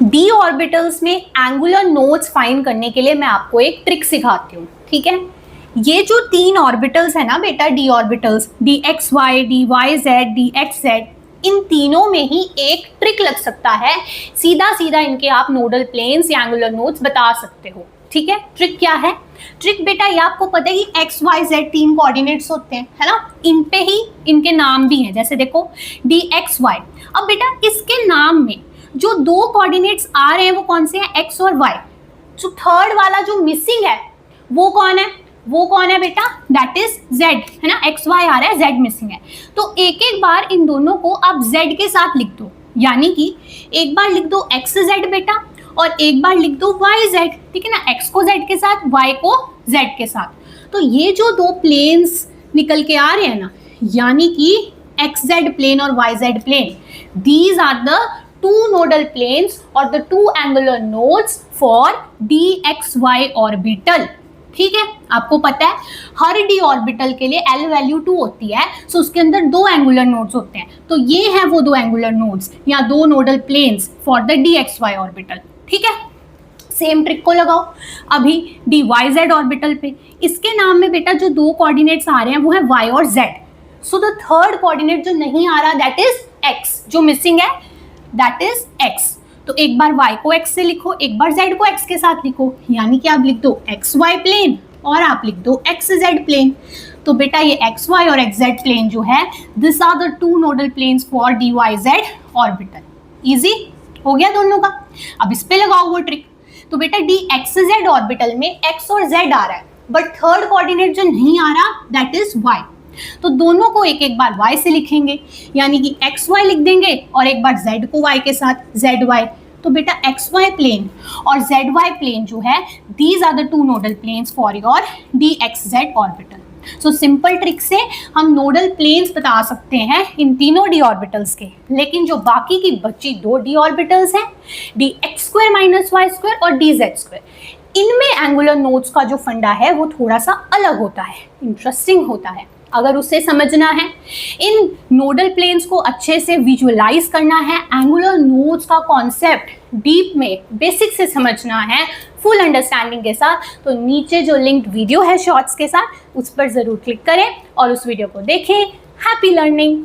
D orbitals में angular nodes find करने के लिए मैं आपको एक ट्रिक सिखाती हूँ, ठीक है। ये जो तीन ऑर्बिटल्स है ना बेटा, D orbitals, D X Y, D Y Z, D X Z, इन तीनों में ही एक ट्रिक लग सकता है। सीधा सीधा इनके आप नोडल प्लेन्स या एंगुलर नोड्स बता सकते हो, ठीक है। ट्रिक क्या है? ट्रिक बेटा ये आपको पता है कि एक्स वाई जेड तीन कोऑर्डिनेट्स होते हैं, है ना। इन पे ही इनके नाम भी हैं, जैसे देखो डी एक्स वाई। अब बेटा इसके नाम में जो दो कोऑर्डिनेट्स आ रहे हैं वो कौन से हैं? एक्स और वाई। जो थर्ड वाला जो मिसिंग है वो कौन है? वो कौन है बेटा? दैट इज जेड, है ना। एक्स वाई आ रहा है, जेड मिसिंग है। तो एक एक बार इन दोनों को आप जेड के साथ लिख दो, यानी कि एक बार लिख दो एक्स जेड बेटा और एक बार लिख दो वाई जेड, ठीक है ना। एक्स को जेड के साथ, वाई को जेड के साथ। तो ये जो दो प्लेन्स निकल के आ रहे हैं ना, यानी कि एक्स जेड प्लेन और Y Z plane, these are the two nodal planes or the two angular nodes for dxy orbital, ठीक है। आपको पता है हर डी ऑर्बिटल के लिए L वैल्यू 2 होती है, सो उसके अंदर दो एंगुलर नोड्स होते हैं। तो ये है वो दो एंगुलर नोड्स या दो nodal planes for the dxy orbital, ठीक है। सेम ट्रिक को लगाओ अभी dyz ऑर्बिटल पे। इसके नाम में बेटा जो दो कोऑर्डिनेट्स आ रहे हैं वो है y और z। So the third coordinate जो नहीं आ रहा दैट इज x, जो मिसिंग है दैट इज x। तो एक बार y को x से लिखो, एक बार z को x के साथ लिखो, यानी कि आप लिख दो एक्स वाई प्लेन और आप लिख दो एक्स जेड प्लेन। तो बेटा ये एक्स वाई और एक्स जेड प्लेन जो है, this are the two nodal planes for D Y Z orbital. Easy हो गया दोनों का। अब इस पे लगाओ वो ट्रिक। तो बेटा डी एक्स जेड ऑर्बिटल में x और z आ रहा है, बट थर्ड कोऑर्डिनेट जो नहीं आ रहा दैट इज y। तो दोनों को एक एक बार y से लिखेंगे, यानी कि एक्स वाई लिख देंगे और एक बार z को y के साथ जेड वाई। तो बेटा एक्स वाई प्लेन और जेड वाई प्लेन जो है, these are the two nodal planes for your D X Z orbital. So simple trick से हम नोडल प्लेन्स बता सकते हैं इन तीनों डी ऑर्बिटल्स के। लेकिन जो बाकी की बची दो डी ऑर्बिटल्स हैं, D X square minus Y square और डी जेड स्क्वायर, इनमें एंगुलर नोड्स का जो फंडा है वो थोड़ा सा अलग होता है, इंटरेस्टिंग होता है। अगर उसे समझना है, इन नोडल प्लेन्स को अच्छे से विजुअलाइज करना है, एंगुलर नोड्स का कॉन्सेप्ट डीप में बेसिक से समझना है फुल अंडरस्टैंडिंग के साथ, तो नीचे जो लिंक्ड वीडियो है शॉर्ट्स के साथ, उस पर ज़रूर क्लिक करें और उस वीडियो को देखें। Happy learning.